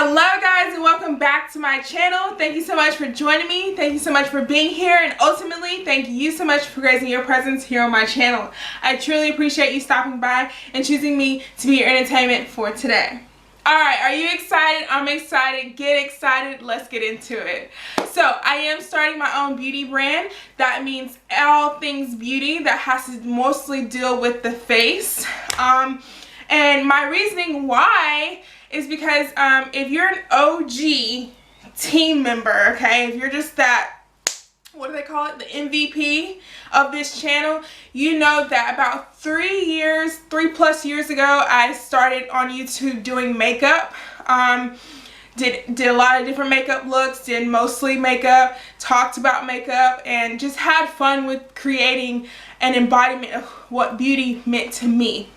Hello guys, and welcome back to my channel. Thank you so much for joining me. Thank you so much for being here, and ultimately thank you so much for gracing your presence here on my channel. I truly appreciate you stopping by and choosing me to be your entertainment for today. Alright, are you excited? I'm excited. Get excited. Let's get into it. So I am starting my own beauty brand. That means all things beauty that has to mostly deal with the face. And my reasoning why is because if you're an OG team member, okay, if you're just that, what do they call it, the MVP of this channel, you know that about 3+ years ago, I started on YouTube doing makeup. Did a lot of different makeup looks, did mostly makeup, talked about makeup, and just had fun with creating an embodiment of what beauty meant to me.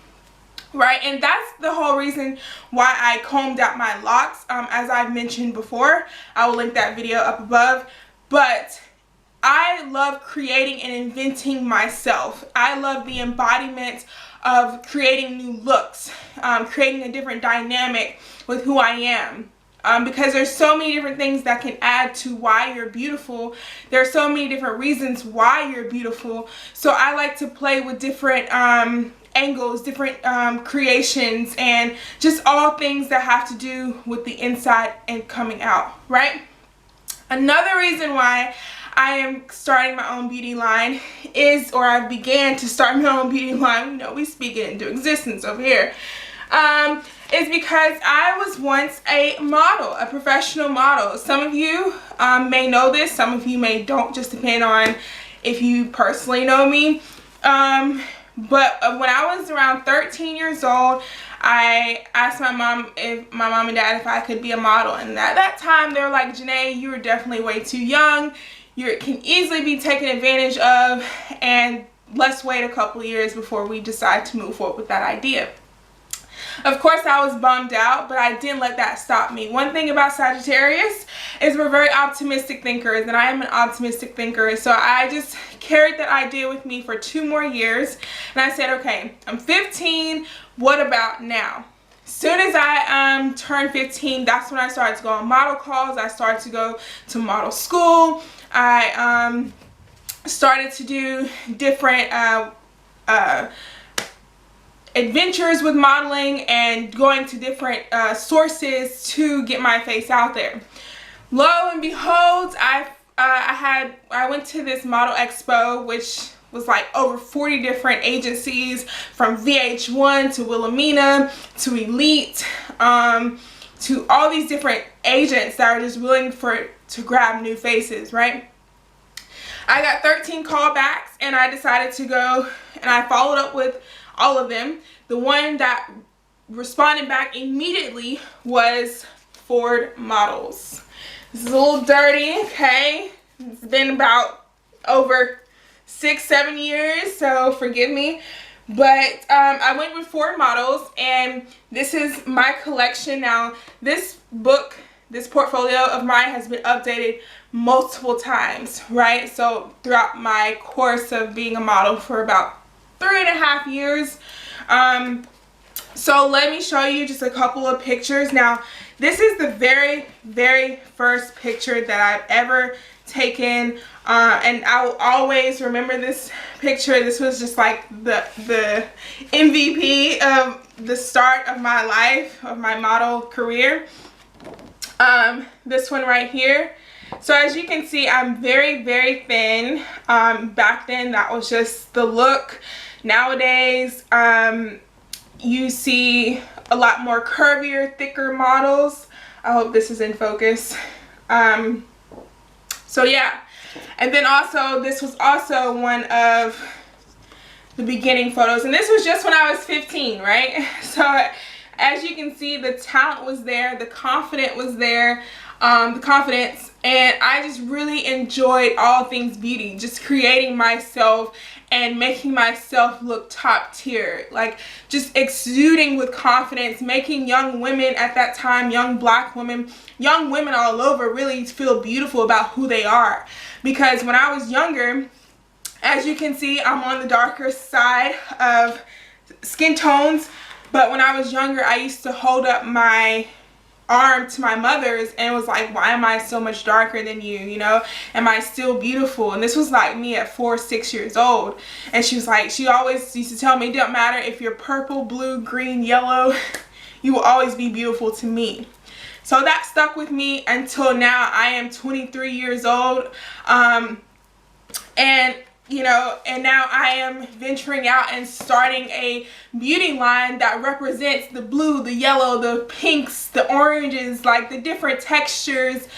Right, and that's the whole reason why I combed out my locks, as I've mentioned before. I will link that video up above. But I love creating and inventing myself. I love the embodiment of creating new looks, creating a different dynamic with who I am. Because there's so many different things that can add to why you're beautiful. There are so many different reasons why you're beautiful. So I like to play with different angles, different creations, and just all things that have to do with the inside and coming out, right? Another reason why I am starting my own beauty line is, or I began to start my own beauty line, you know, we speak it into existence over here, is because I was once a model, a professional model. Some of you may know this, some of you may don't, just depend on if you personally know me. But when I was around 13 years old, I asked my mom and dad if I could be a model. And at that time, they were like, Janae, you were definitely way too young. You can easily be taken advantage of, and let's wait a couple of years before we decide to move forward with that idea. Of course, I was bummed out, but I didn't let that stop me. One thing about Sagittarius is we're very optimistic thinkers, and I am an optimistic thinker. So I just carried that idea with me for 2 more years, and I said, okay, I'm 15, what about now? As soon as I turned 15, that's when I started to go on model calls. I started to go to model school. I started to do different adventures with modeling and going to different sources to get my face out there. Lo and behold, I went to this model expo, which was like over 40 different agencies, from VH1 to Wilhelmina to Elite, to all these different agents that are just willing to grab new faces, right? I got 13 callbacks, and I decided to go, and I followed up with all of them. The one that responded back immediately was Ford Models. This is a little dirty, okay? It's been about over 6-7 years, so forgive me. But I went with Ford Models, and this is my collection. Now, this book, this portfolio of mine has been updated multiple times, right? So throughout my course of being a model for about 3.5 years. So let me show you just a couple of pictures. Now, this is the very first picture that I've ever taken, and I will always remember this picture. This was just like the MVP of the start of my life, of my model career. This one right here. So as you can see, I'm very thin. Back then, that was just the look. Nowadays, you see a lot more curvier, thicker models. I hope this is in focus. So yeah, and then also, this was also one of the beginning photos, and this was just when I was 15, right? So as you can see, the talent was there, the confidence was there, and I just really enjoyed all things beauty, just creating myself and making myself look top tier, like just exuding with confidence, making young women at that time, young black women, young women all over, really feel beautiful about who they are. Because when I was younger, as you can see, I'm on the darker side of skin tones, but when I was younger, I used to hold up my arm to my mother's and was like, why am I so much darker than you, you know? Am I still beautiful? And this was like me at 4 or 6 years old. And she was like, she always used to tell me, it don't matter if you're purple, blue, green, yellow, you will always be beautiful to me. So that stuck with me until now. I am 23 years old. And you know, and now I am venturing out and starting a beauty line that represents the blue, the yellow, the pinks, the oranges, like the different textures.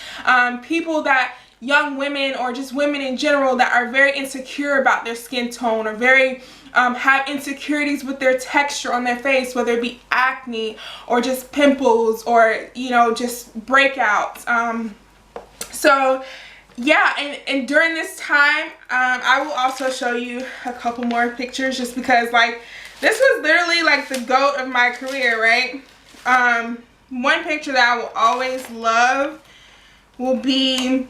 People that, young women or just women in general that are very insecure about their skin tone, or very have insecurities with their texture on their face, whether it be acne or just pimples or, you know, just breakouts. So yeah, and during this time, I will also show you a couple more pictures, just because like this was literally like the GOAT of my career, right? One picture that I will always love will be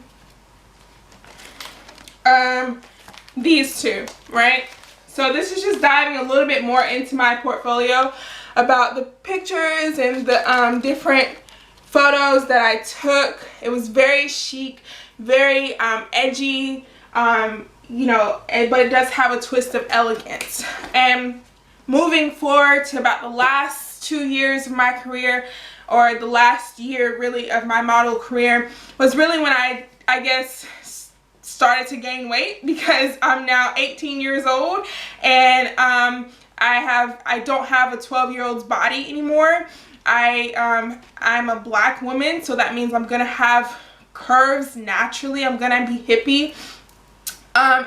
these two, right? So this is just diving a little bit more into my portfolio about the pictures and the different photos that I took. It was very chic, very edgy, you know, but it does have a twist of elegance. And moving forward to about the last 2 years of my career, or the last year really of my model career, was really when I guess started to gain weight, because I'm now 18 years old and I don't have a 12-year-old's body anymore. I'm a black woman, so that means I'm gonna have curves naturally. I'm gonna be hippie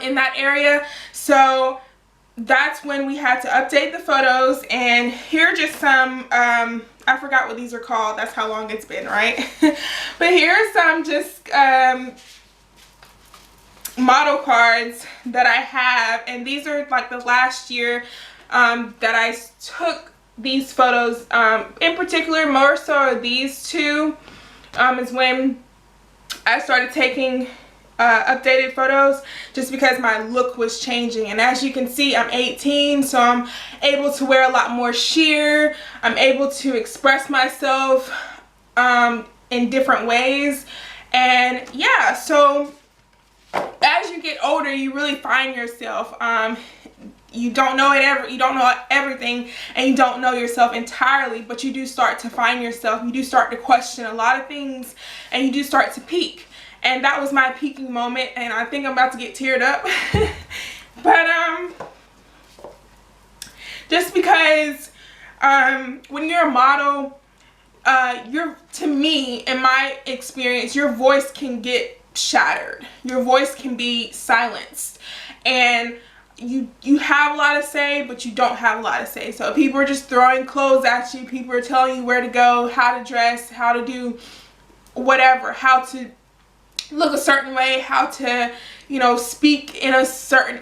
in that area. So that's when we had to update the photos, and here are just some I forgot what these are called, that's how long it's been, right? But here are some just model cards that I have, and these are like the last year that I took these photos. In particular, more so these two is when I started taking updated photos, just because my look was changing. And as you can see, I'm 18, so I'm able to wear a lot more sheer. I'm able to express myself in different ways. And yeah, so as you get older, you really find yourself. You don't know you don't know everything, and you don't know yourself entirely, but you do start to find yourself. You do start to question a lot of things, and you do start to peak. And that was my peaking moment, and I think I'm about to get teared up. But just because when you're a model, to me, in my experience, your voice can get shattered. Your voice can be silenced, and you have a lot to say, but you don't have a lot to say. So people are just throwing clothes at you. People are telling you where to go, how to dress, how to do whatever, how to look a certain way, how to, you know, speak in a certain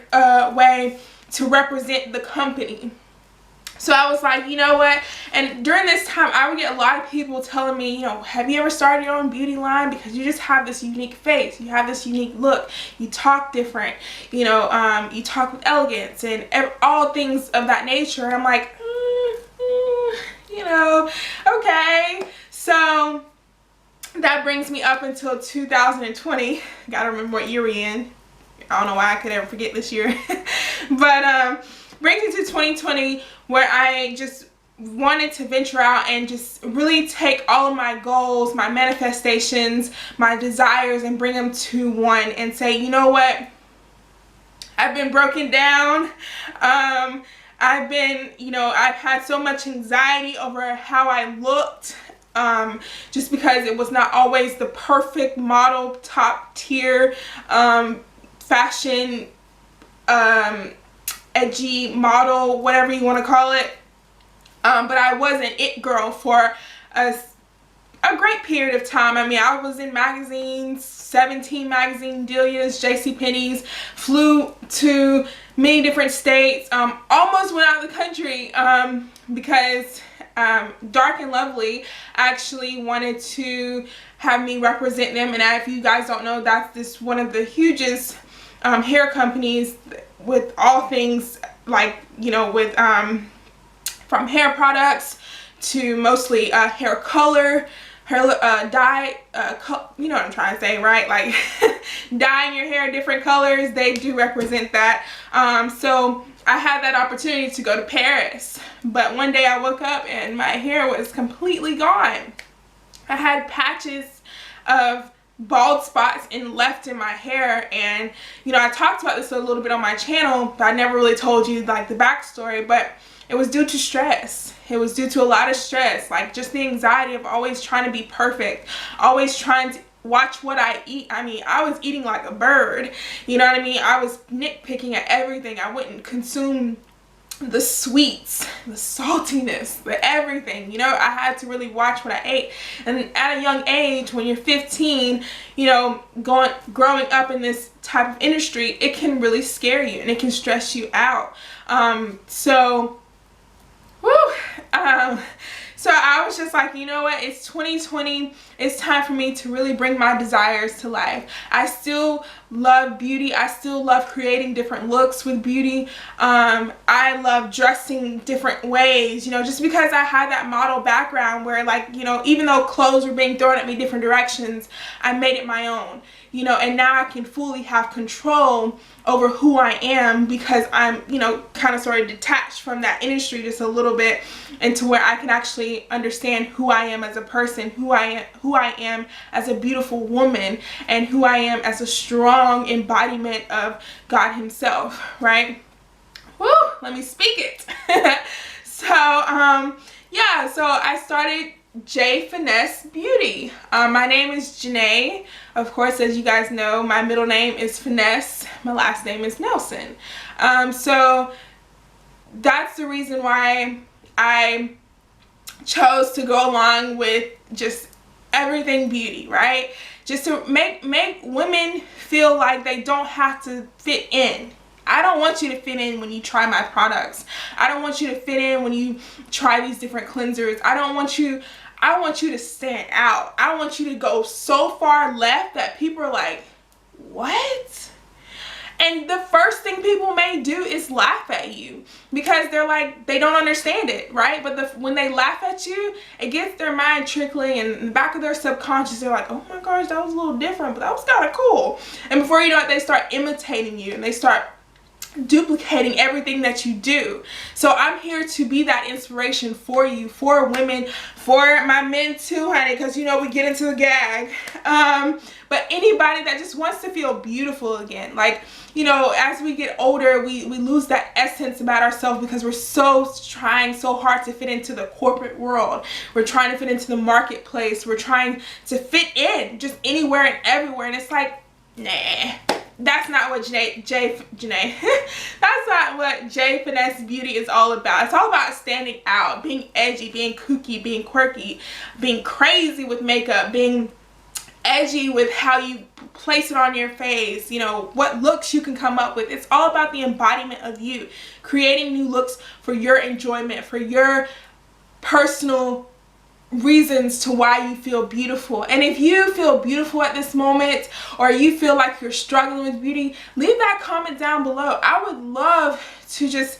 way to represent the company. So I was like, you know what? And during this time, I would get a lot of people telling me, you know, have you ever started your own beauty line? Because you just have this unique face. You have this unique look. You talk different. You know, you talk with elegance and all things of that nature. And I'm like, you know, okay. So that brings me up until 2020. Gotta remember what year we're in. I don't know why I could ever forget this year. But brings me to 2020, where I just wanted to venture out and just really take all of my goals, my manifestations, my desires, and bring them to one and say, you know what? I've been broken down. I've been, you know, I've had so much anxiety over how I looked. Just because it was not always the perfect model, top tier, fashion, edgy model, whatever you want to call it. But I was an it girl for a great period of time. I mean, I was in magazines, 17 magazine, Delia's, JCPenney's, flew to many different states, almost went out of the country because Dark and Lovely actually wanted to have me represent them. And if you guys don't know, that's one of the hugest hair companies with all things, like, you know, with from hair products to mostly hair color, dye, you know what I'm trying to say, right? Like dyeing your hair different colors, they do represent that. So I had that opportunity to go to Paris, but one day I woke up and my hair was completely gone. I had patches of bald spots left in my hair, and you know, I talked about this a little bit on my channel, but I never really told you like the backstory. But it was due to stress. It was due to a lot of stress, like just the anxiety of always trying to be perfect, always trying to watch what I eat. I mean, I was eating like a bird, you know what I mean? I was nitpicking at everything. I wouldn't consume the sweets, the saltiness, the everything, you know. I had to really watch what I ate. And at a young age, when you're 15, you know, growing up in this type of industry, it can really scare you and it can stress you out. So I was just like, you know what, it's 2020, it's time for me to really bring my desires to life. I still love beauty. I still love creating different looks with beauty. I love dressing different ways, you know, just because I had that model background where, like, you know, even though clothes were being thrown at me different directions, I made it my own, you know, and now I can fully have control over who I am because I'm, you know, kind of sort of detached from that industry just a little bit, into where I can actually understand who I am as a person, who I am as a beautiful woman, and who I am as a strong embodiment of God himself, right? Woo, let me speak it. Yeah, so I started J-Finesse Beauty. My name is Jahnae. Of course, as you guys know, my middle name is Finesse. My last name is Nelson. So that's the reason why I chose to go along with just everything beauty, right? Just to make women feel like they don't have to fit in. I don't want you to fit in when you try my products. I don't want you to fit in when you try these different cleansers. I want you to stand out. I want you to go so far left that people are like, what? And the first thing people may do is laugh at you because they're like, they don't understand it, right? But when they laugh at you, it gets their mind trickling, and in the back of their subconscious, they're like, oh my gosh, that was a little different, but that was kind of cool. And before you know it, they start imitating you and they start duplicating everything that you do. So I'm here to be that inspiration for you, for women, for my men too, honey, because you know we get into the gag. But anybody that just wants to feel beautiful again. Like, you know, as we get older, we lose that essence about ourselves because we're trying so hard to fit into the corporate world. We're trying to fit into the marketplace. We're trying to fit in just anywhere and everywhere, and it's like, nah. That's not what that's not what J-Finesse Beauty is all about. It's all about standing out, being edgy, being kooky, being quirky, being crazy with makeup, being edgy with how you place it on your face, you know, what looks you can come up with. It's all about the embodiment of you, creating new looks for your enjoyment, for your personal reasons to why you feel beautiful. And if you feel beautiful at this moment, or you feel like you're struggling with beauty, leave that comment down below. I would love to just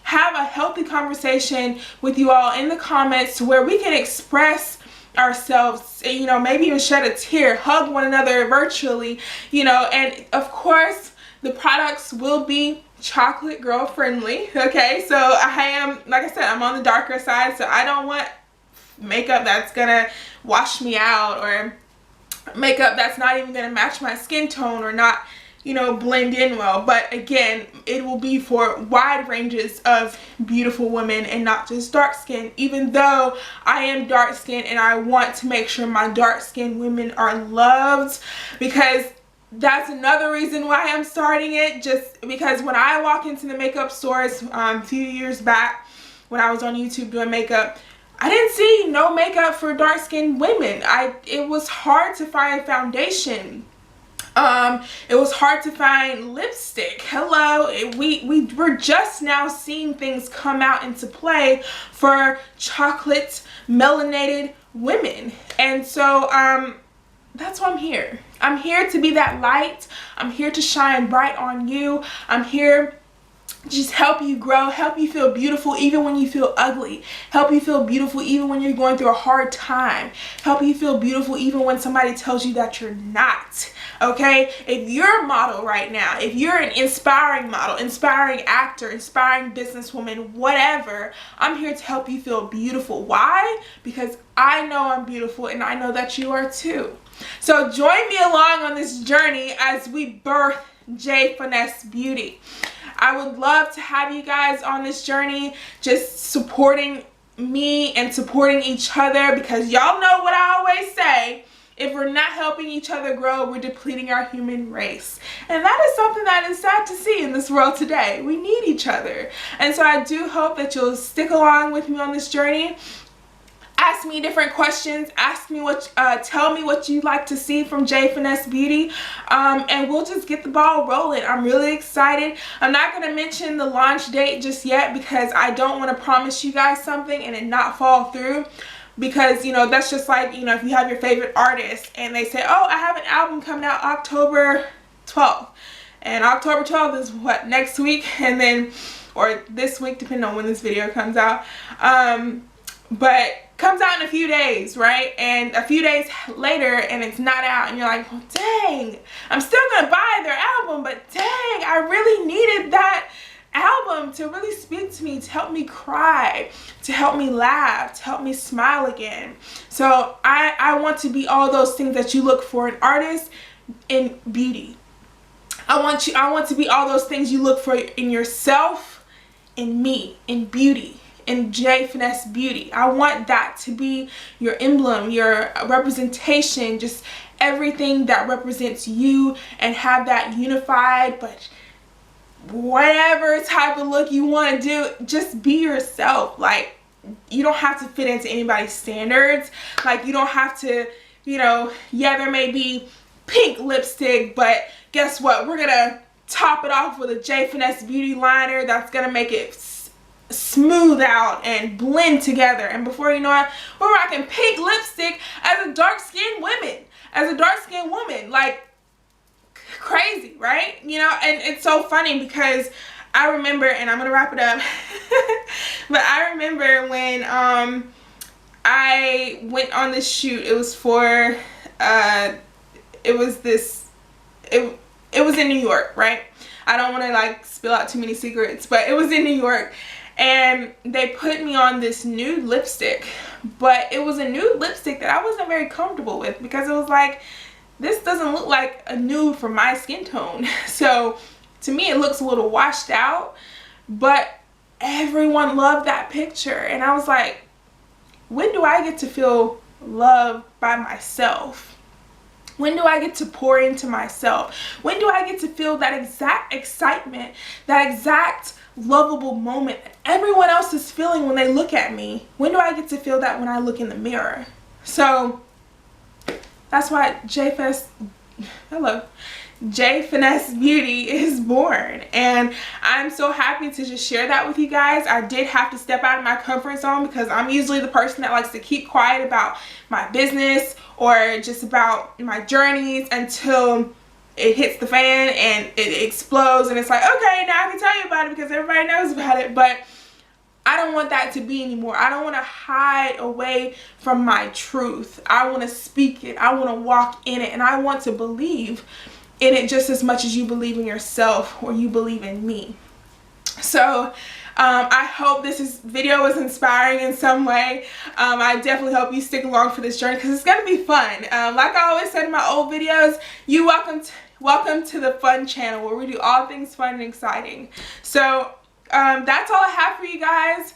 have a healthy conversation with you all in the comments to where we can express ourselves, you know, maybe even shed a tear, hug one another virtually, you know. And of course, the products will be chocolate girl friendly, okay? So I am, like I said, I'm on the darker side, so I don't want makeup that's gonna wash me out, or makeup that's not even gonna match my skin tone, or not, you know, blend in well. But again, it will be for wide ranges of beautiful women and not just dark skin, even though I am dark skin and I want to make sure my dark skin women are loved, because that's another reason why I'm starting it. Just because when I walk into the makeup stores a few years back when I was on YouTube doing makeup, I didn't see no makeup for dark-skinned women. It was hard to find foundation. It was hard to find lipstick. Hello, we're just now seeing things come out into play for chocolate melanated women. And so that's why I'm here. I'm here to be that light. I'm here to shine bright on you. I'm here just help you grow, help you feel beautiful even when you feel ugly, help you feel beautiful even when you're going through a hard time, help you feel beautiful even when somebody tells you that you're not. Okay, if you're a model right now, if you're an inspiring model, inspiring actor, inspiring businesswoman, whatever, I'm here to help you feel beautiful. Why? Because I know I'm beautiful and I know that you are too. So join me along on this journey as we birth J-Finesse Beauty. I would love to have you guys on this journey, just supporting me and supporting each other, because y'all know what I always say: if we're not helping each other grow, we're depleting our human race. And that is something that is sad to see in this world today. We need each other. And so I do hope that you'll stick along with me on this journey. Ask me different questions. Ask me tell me what you'd like to see from J-Finesse Beauty, and we'll just get the ball rolling. I'm really excited. I'm not going to mention the launch date just yet because I don't want to promise you guys something and it not fall through. Because, you know, that's just like, you know, if you have your favorite artist and they say, oh, I have an album coming out October 12th. And October 12th is what, next week? And then, or this week, depending on when this video comes out. But comes out in a few days, right? And a few days later and it's not out, and you're like, well, dang, I'm still gonna buy their album, but dang, I really needed that album to really speak to me, to help me cry, to help me laugh, to help me smile again. So I want to be all those things that you look for in artists, in beauty. I want to be all those things you look for in yourself, in me, in beauty, in J-Finesse Beauty. I want that to be your emblem, your representation, just everything that represents you, and have that unified. But whatever type of look you want to do, just be yourself. Like, you don't have to fit into anybody's standards. Like, you don't have to, you know, yeah, there may be pink lipstick, but guess what? We're gonna top it off with a J-Finesse Beauty liner that's gonna make it smooth out and blend together, and before you know it, we're rocking pink lipstick as a dark-skinned woman, like crazy, right? You know, and it's so funny because I remember, and I'm gonna wrap it up, but I remember when I went on this shoot. It was for it was in New York, right? I don't want to like spill out too many secrets, but it was in New York. And they put me on this nude lipstick, but it was a nude lipstick that I wasn't very comfortable with, because it was like, this doesn't look like a nude for my skin tone. So to me it looks a little washed out, but everyone loved that picture. And I was like, when do I get to feel loved by myself? When do I get to pour into myself? When do I get to feel that exact excitement, that exact lovable moment that everyone else is feeling when they look at me? When do I get to feel that when I look in the mirror? So that's why J-Finesse Beauty is born, and I'm so happy to just share that with you guys. I did have to step out of my comfort zone, because I'm usually the person that likes to keep quiet about my business or just about my journeys until it hits the fan and it explodes, and it's like, okay, now I can tell you about it because everybody knows about it. But I don't want that to be anymore. I don't want to hide away from my truth. I want to speak it. I want to walk in it, and I want to believe in it just as much as you believe in yourself or you believe in me. So I hope this video was inspiring in some way. I definitely hope you stick along for this journey, because it's going to be fun. Like I always said in my old videos, welcome to the fun channel, where we do all things fun and exciting. So that's all I have for you guys.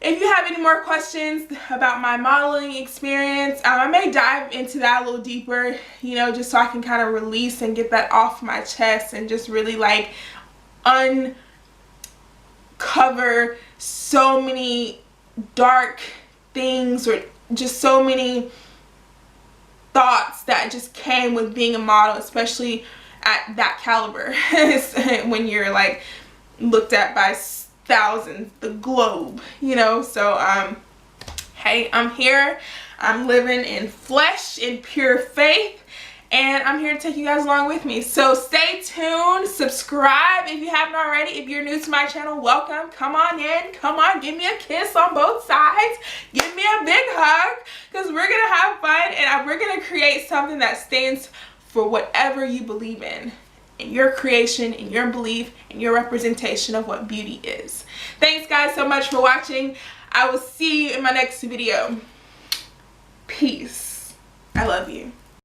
If you have any more questions about my modeling experience, I may dive into that a little deeper, you know, just so I can kind of release and get that off my chest, and just really like uncover so many dark things, or just so many thoughts that just came with being a model, especially at that caliber. When you're like looked at by thousands, the globe, you know. So hey, I'm here, I'm living in flesh, in pure faith, and I'm here to take you guys along with me. So stay tuned, subscribe if you haven't already. If you're new to my channel, welcome. Come on in, come on, give me a kiss on both sides, give me a big hug, because we're gonna have fun and we're gonna create something that stands for whatever you believe in your creation, in your belief, in your representation of what beauty is. Thanks guys so much for watching. I will see you in my next video. Peace. I love you.